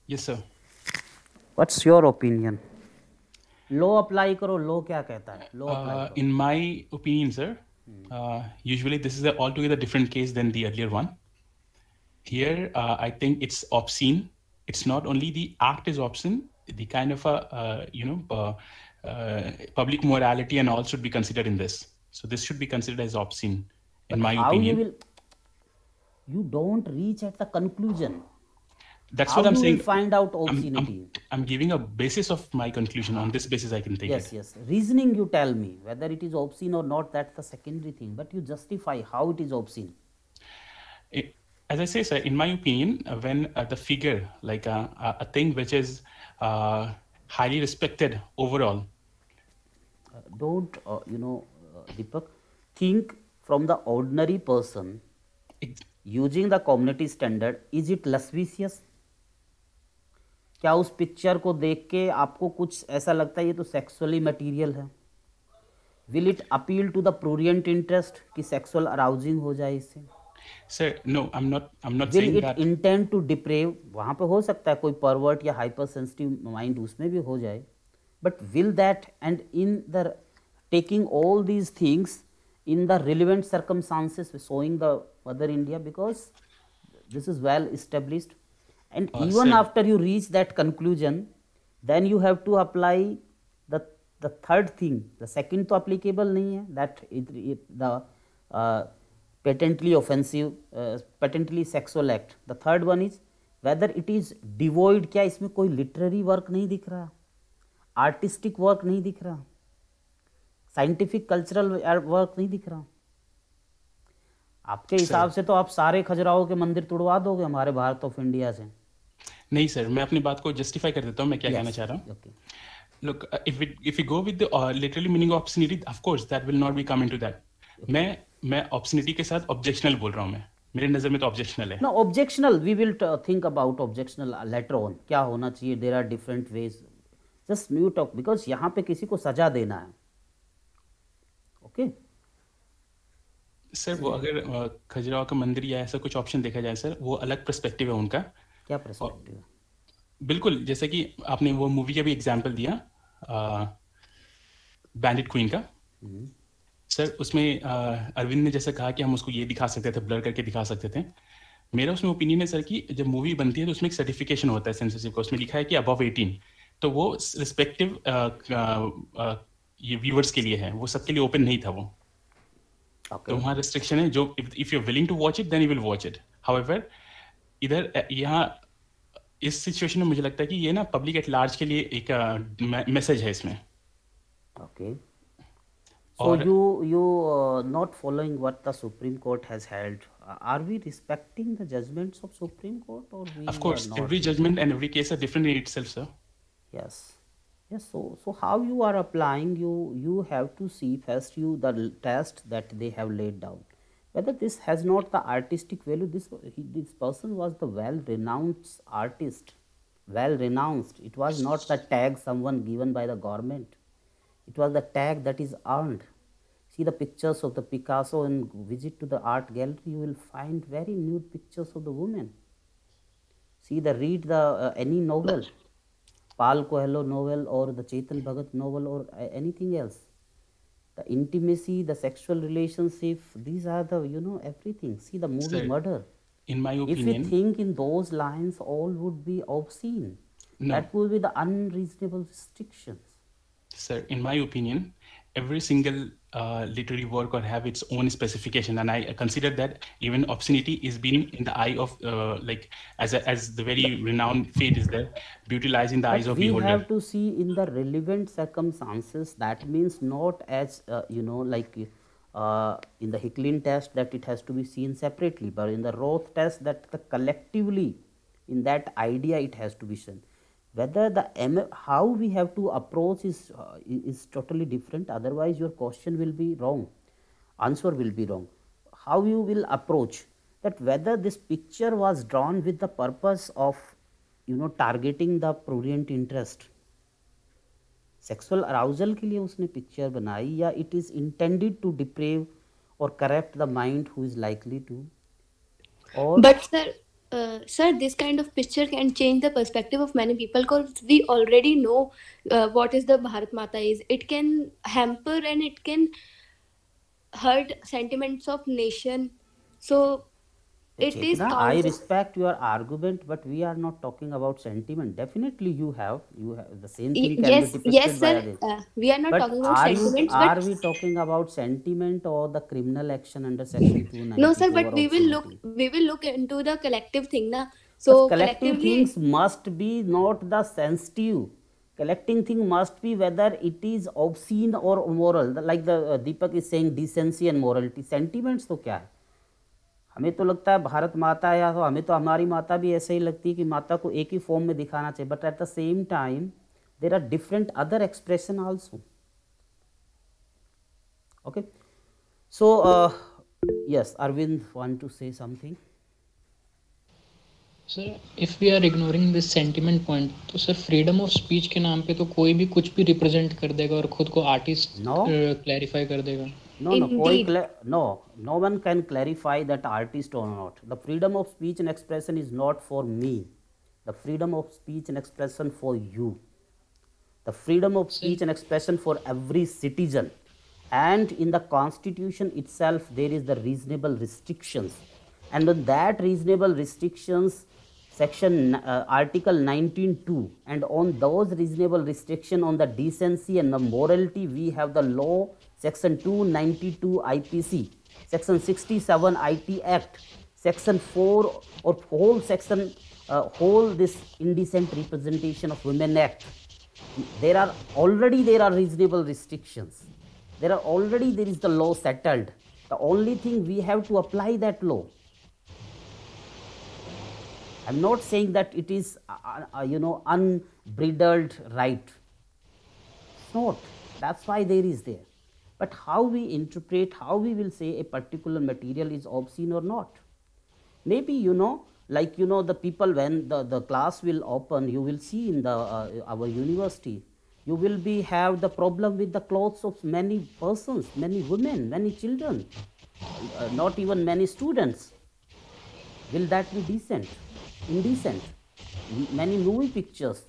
S4: Yes, sir.
S1: What's your opinion? Law apply करो. Law क्या कहता है? Law apply करो.
S4: In my opinion, sir, usually this is an altogether different case than the earlier one. Here, I think it's obscene. It's not only the act is obscene, the kind of public morality and all should be considered in this. So this should be considered as obscene, in my opinion.
S1: You don't reach at the conclusion.
S4: That's what I'm saying.
S1: How you will find out obscenity?
S4: I'm giving a basis of my conclusion. On this basis, I can take it.
S1: Yes. Reasoning, you tell me whether it is obscene or not. That's the secondary thing. But you justify how it is obscene.
S4: As I say, sir, in my opinion, when the figure, like a thing which is highly respected overall.
S1: Don't Deepak, think from the ordinary person using the community standard. Is it lascivious? क्या उस picture को देख के आपको कुछ ऐसा लगता है ये तो सेक्सुअली मटेरियल है? Will it appeal to the prurient interest कि सेक्सुअल अराउजिंग हो जाए इससे?
S4: Sir, no, I'm not
S1: Will
S4: saying
S1: it
S4: that.
S1: intend to deprave? वहाँ पे हो सकता है कोई pervert या hypersensitive mind उसमें भी हो जाए. But will that, and in the taking all these things in the relevant circumstances, showing the Mother India, because this is well established, and even
S4: sir,
S1: after you reach that conclusion, then you have to apply the third thing. The second तो applicable नहीं है, that the patently offensive, patently sexual act. The third one is whether it is devoid. क्या इसमें कोई literary work नहीं दिख रहा? Artistic work नहीं दिख रहा, साइंटिफिक कल्चरल वर्क नहीं दिख रहा। आपके हिसाब से तो आप सारे खजुराहो के मंदिर तुड़वा दोगे हमारे भारत ऑफ इंडिया से।
S4: नहीं सर, मैं अपनी बात को जस्टिफाई कर देता हूँ, मैं क्या कहना चाह रहा हूँ।
S1: Okay.
S4: Look, if we go with the literally meaning of obscenity, of course that will not be come into that. मैं obscenity के साथ objectional बोल रहा हूँ, मैं मेरे नजर में तो objectional है।
S1: No, objectional, we will think about objectional later on, क्या होना चाहिए, there are different ways, just new talk, because यहाँ पे किसी को सजा देना है। Okay?
S4: सर वो अगर खजुराहो का मंदिर या ऐसा कुछ ऑप्शन देखा जाए सर, वो अलग पर्सपेक्टिव है उनका।
S1: क्या पर्सपेक्टिव है?
S4: बिल्कुल, जैसे कि आपने वो मूवी का भी एग्जांपल दिया बैंडिट क्वीन का। सर उसमें अरविंद ने जैसा कहा कि हम उसको ये दिखा सकते थे, ब्लर करके दिखा सकते थे। मेरा उसमें ओपिनियन है सर कि जब मूवी बनती है तो उसमें एक सर्टिफिकेशन होता है सेंसरशिप का, उसमें लिखा है कि अबव 18, तो वो रिस्पेक्टिव ये व्यूअर्स के लिए है, वो सबके लिए ओपन नहीं था वो। तो वहाँ रिस्ट्रिक्शन है, जो if you are willing to watch it then you will watch it. However इधर यहाँ इस सिचुएशन में मुझे लगता है कि ये ना पब्लिक एट लार्ज के लिए एक मैसेज है इसमें।
S1: Okay. So you not following what the Supreme Court has held. Are we respecting the judgments of Supreme Court, or we
S4: Of course,
S1: are not?
S4: every judgment and every case are different in itself, sir.
S1: Yes. Yes. So how you are applying? You have to see first the test that they have laid down, whether this has not the artistic value. This person was the well-renowned artist, well-renounced. It was not the tag someone given by the government. It was the tag that is earned. See the pictures of the Picasso and visit to the art gallery, you will find very nude pictures of the women. Read the any novel, Paul Coelho novel or the Chetan Bhagat novel or anything else. The intimacy, the sexual relationship, these are the, everything. See the movie
S4: Sir,
S1: Murder.
S4: In my
S1: If we
S4: opinion,
S1: think in those lines, all would be obscene.
S4: No.
S1: That would be the unreasonable restrictions.
S4: sir, in my opinion, every single literary work or have its own specification, and I consider that even obscenity is being in the eye of like as the very renowned fate is there, beauty lies in the eyes of
S1: we
S4: beholder.
S1: have to see in the relevant circumstances. That means not as like in the Hicklin test that it has to be seen separately, but in the Roth test that collectively in that idea it has to be seen. Whether how we have to approach is totally different. Otherwise your question will be wrong, answer will be wrong. How you will approach that, whether this picture was drawn with the purpose of targeting the prurient interest, sexual arousal के लिए उसने picture बनाई, या it is intended to deprave or corrupt the mind who is likely to, or
S5: But sir, this kind of picture can change the perspective of many people, because we already know what is the Bharat Mata is. It can hamper and it can hurt sentiments of nation. So it is
S1: Chetna, I
S5: counter.
S1: respect your argument, but we are not talking about sentiment. Definitely you have the same thing can
S5: Yes,
S1: be depicted
S5: yes,
S1: by
S5: sir.
S1: others.
S5: We are not
S1: But
S5: talking about
S1: are
S5: sentiments,
S1: are
S5: but
S1: we talking about sentiment or the criminal action under section 292?
S5: no, sir. But
S1: or
S5: we will
S1: obscenity?
S5: look into the collective thing, na.
S1: But
S5: So
S1: collective
S5: collectively,
S1: things must be not the sensitive. Collecting thing must be whether it is obscene or moral. Like the Deepak is saying, decency and morality. Sentiments तो क्या है? हमें तो लगता है भारत माता, या तो हमें तो हमारी माता भी ऐसे ही लगती है कि माता को एक ही फॉर्म में दिखाना चाहिए, but at the same time there are different other expression also. Okay, so yes, Arvind want to say something.
S6: Sir if we are ignoring this sentiment point, तो सर फ्रीडम ऑफ स्पीच के नाम पे तो कोई भी कुछ भी रिप्रेजेंट कर देगा और खुद को आर्टिस्ट क्लैरिफाई कर देगा.
S1: No, no one can clarify that artist or not. The freedom of speech and expression is not for me. The freedom of speech and expression for you. The freedom of speech and expression for every citizen. And in the constitution itself, there is the reasonable restrictions. And on that reasonable restrictions, section article 19(2), and on those reasonable restriction on the decency and the morality, we have the law, section 292 IPC, section 67 IT Act, section 4 or whole section, whole this indecent representation of women act, there are reasonable restrictions. There is the law settled. The only thing we have to apply that law. I'm not saying that it is unbridled right. It's not. That's why there is there. But how we interpret, how we will say a particular material is obscene or not. Maybe the people, when the class will open, you will see in the our university, you will have the problem with the clothes of many persons, many women, many children, not even many students. Will that be decent? Indecent? Many movie pictures,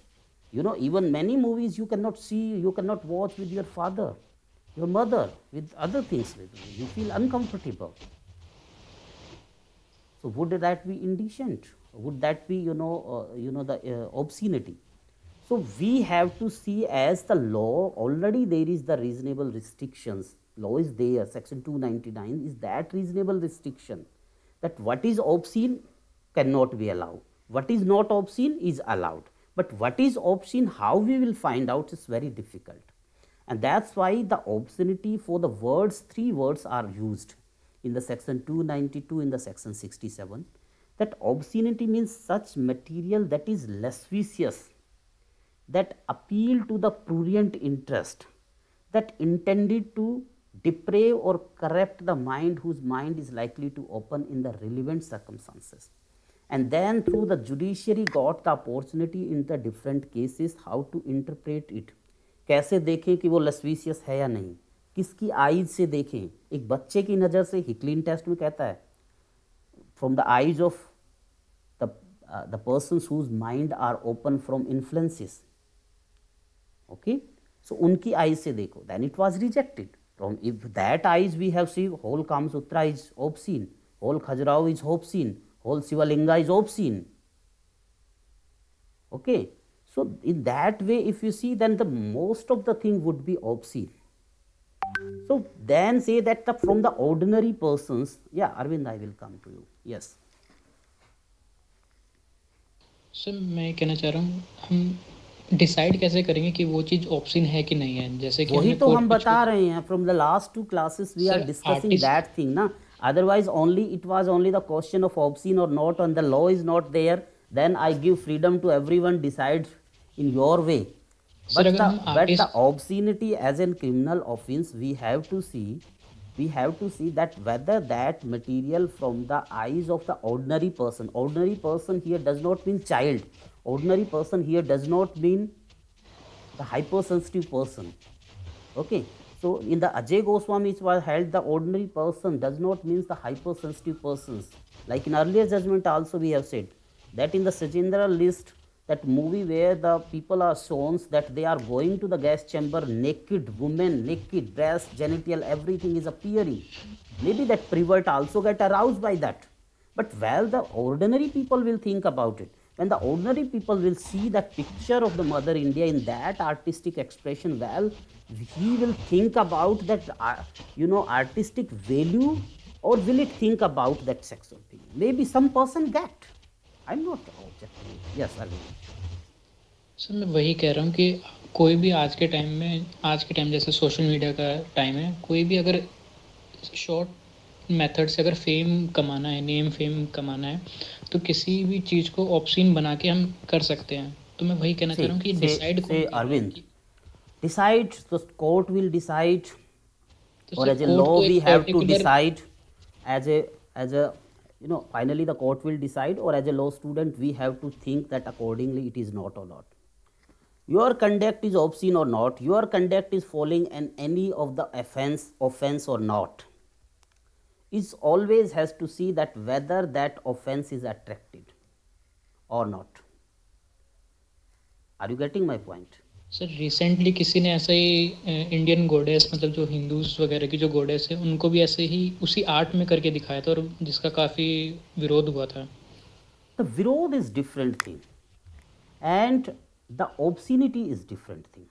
S1: even many movies you cannot see, you cannot watch with your father, your mother, with other things with you. You feel uncomfortable. So would that be indecent? Would that be the obscenity? So we have to see, as the law already there is the reasonable restrictions. Law is there, section 299 is that reasonable restriction, that what is obscene cannot be allowed, what is not obscene is allowed. But what is obscene, how we will find out, is very difficult. And that's why the obscenity for the words, 3 words are used in the section 292, in the section 67, that obscenity means such material that is lascivious, that appeal to the prurient interest, that intended to deprave or corrupt the mind, whose mind is likely to open in the relevant circumstances. And then through the judiciary got the opportunity in the different cases how to interpret it. कैसे देखें कि वो लस्वीसियस है या नहीं, किसकी eyes से देखें. एक बच्चे की नज़र से हिकलिन टेस्ट में कहता है, from the eyes of the persons whose mind are open from influences. Okay, so उनकी आईज से देखो. Then it was rejected. From if that eyes we have seen whole Kamasutra is obscene, whole Khajuraho is obscene, whole Shivalinga is obscene. Okay, so in that way, if you see, then the most of the thing would be obscene. So then say that from the ordinary persons, yeah, Arvind, I will come to you. Yes.
S6: Sir मैं कहना चाह रहा हूँ, हम decide कैसे करेंगे कि वो चीज ऑप्शन है कि नहीं है, जैसे कि
S1: वही तो हम बता रहे हैं. From the last 2 classes we are discussing that thing ना. Otherwise it was only the question of obscene or not, and the law is not there. Then I give freedom to everyone decide in your way. But the obscenity as a criminal offense, we have to see that whether that material from the eyes of the ordinary person here does not mean child. Ordinary person here does not mean the hypersensitive person. Okay, so in the Ajay Goswami it was held the ordinary person does not mean the hypersensitive persons. Like in earlier judgment also we have said that in the Sajendra list, that movie where the people are shown that they are going to the gas chamber naked, women naked, breast, genital, everything is appearing. Maybe that pervert also get aroused by that. But well, the ordinary people will think about it. When the ordinary people will see that picture of the Mother India in that artistic expression, well, he will think about that, artistic value, or will it think about that sexual thing? Maybe some person get. I'm not objecting. Yes, Arvind.
S6: Sir मैं वही कह रहा हूँ कि कोई भी आज के टाइम जैसे सोशल मीडिया का टाइम है, कोई भी अगर शॉर्ट मेथड से अगर फेम कमाना है, नेम फेम कमाना है, तो किसी भी चीज़ को ऑप्शन बना के हम कर सकते हैं. तो मैं वही कहना चाह रहा हूँ कि डिसाइड
S1: अरविंद डिसाइड, तो कोर्ट विल डिसाइड, और as a law we have to decide, as a finally the court will decide, or as a law student we have to think that accordingly it is not or not. Your conduct is obscene or not, your conduct is falling in any of the offense or not. It always has to see that whether that offense is attractive or not. Are you getting my point?
S6: Sir recently किसी ने ऐसा ही Indian गोडेस, मतलब जो Hindus वगैरह की जो गोडेस है, उनको भी ऐसे ही उसी आर्ट में करके दिखाया था, और जिसका काफ़ी विरोध हुआ था.
S1: The विरोध is different thing and the obscenity is different thing.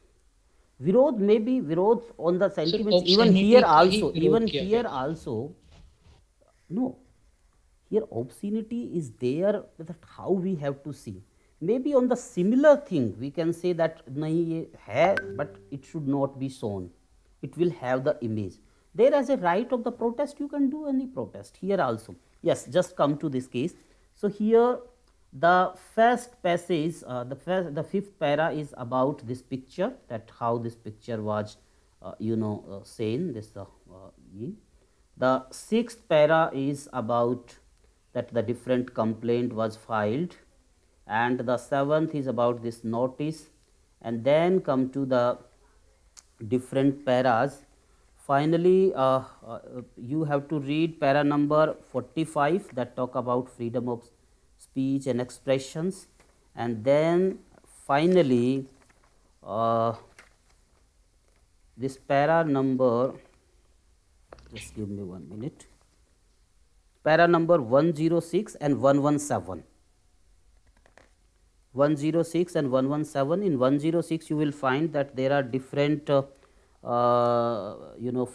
S1: विरोध may be विरोध on the sentiments. Even here also, no, here obscenity is there, that how we have to see. maybe on the similar thing we can say that nahi ye hai but it should not be shown, it will have the image. There as a right of the protest you can do any protest here also. Yes, just come to this case. So here the first passage, the fifth para is about this picture, that how this picture was seen this the sixth para is about that the different complaint was filed, and the seventh is about this notice, and then come to the different paras. Finally, you have to read para number 45 that talk about freedom of speech and expressions, and then finally this para number, just give me 1 minute, para number 106 and 117. 106 and 117. In 106 you will find that there are different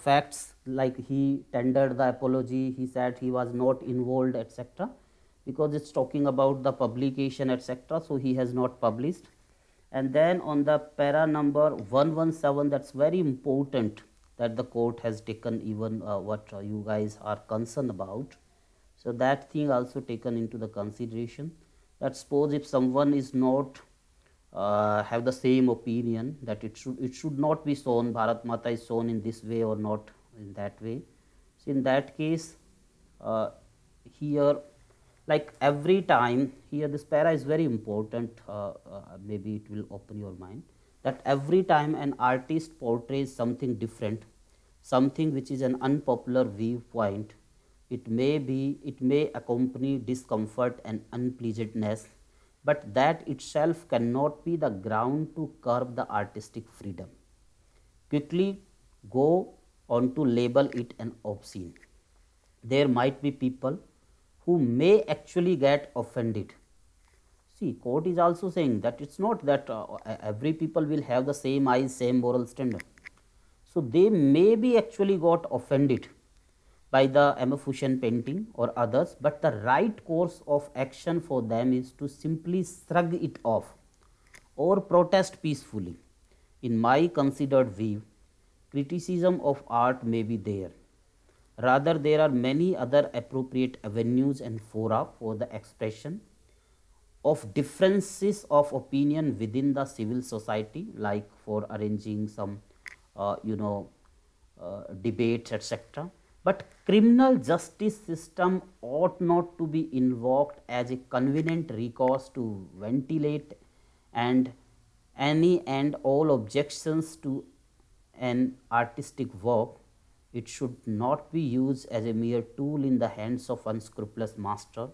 S1: facts, like he tendered the apology, he said he was not involved, etc., because it's talking about the publication, etc., so he has not published. And then on the para number 117, that's very important that the court has taken even what you guys are concerned about. So that thing also taken into the consideration, that suppose if someone is not have the same opinion that it should not be shown, Bharat Mata is shown in this way or not in that way. So in that case here, like every time here, this para is very important, maybe it will open your mind, that every time an artist portrays something different, something which is an unpopular viewpoint, it may accompany discomfort and unpleasantness, but that itself cannot be the ground to curb the artistic freedom. Quickly go on to label it an obscene. There might be people who may actually get offended. See, court is also saying that it's not that every people will have the same eyes, same moral standard. So they may be actually got offended by the M.F. Hussain painting or others, but the right course of action for them is to simply shrug it off or protest peacefully. In my considered view, criticism of art may be there. Rather, there are many other appropriate avenues and fora for the expression of differences of opinion within the civil society, like for arranging some debates, etc. But criminal justice system ought not to be invoked as a convenient recourse to ventilate and any and all objections to an artistic work. It should not be used as a mere tool in the hands of unscrupulous master,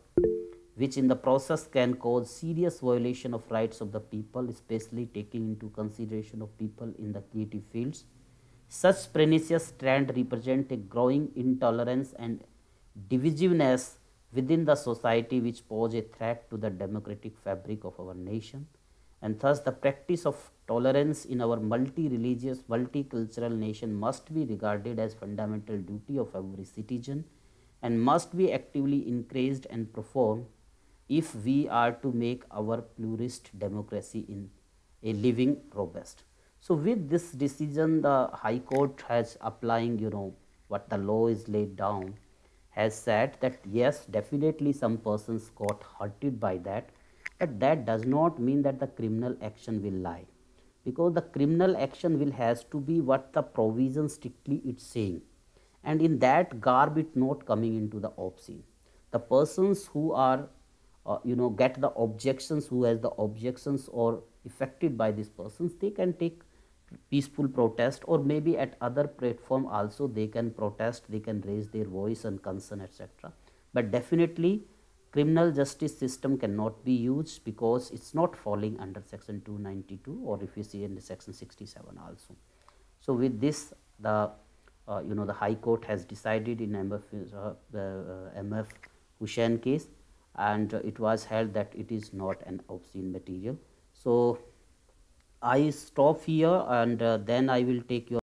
S1: which in the process can cause serious violation of rights of the people, especially taking into consideration of people in the creative fields. Such pernicious trend represent a growing intolerance and divisiveness within the society, which pose a threat to the democratic fabric of our nation, and thus the practice of tolerance in our multi-religious, multicultural nation must be regarded as fundamental duty of every citizen and must be actively encouraged and performed if we are to make our pluralist democracy in a living robust. So with this decision, the High Court has applying, what the law is laid down, has said that yes, definitely some persons got hurted by that, but that does not mean that the criminal action will lie, because the criminal action will has to be what the provision strictly it's saying, and in that garb it not coming into the obscene. The persons who are get the objections, who has the objections or affected by these persons, they can take peaceful protest, or maybe at other platform also they can protest, they can raise their voice and concern, etc. But definitely criminal justice system cannot be used because it's not falling under section 292, or if you see in the section 67 also. So with this, the the High Court has decided in M.F. Hussain case, and it was held that it is not an obscene material. So I stop here, and then I will take your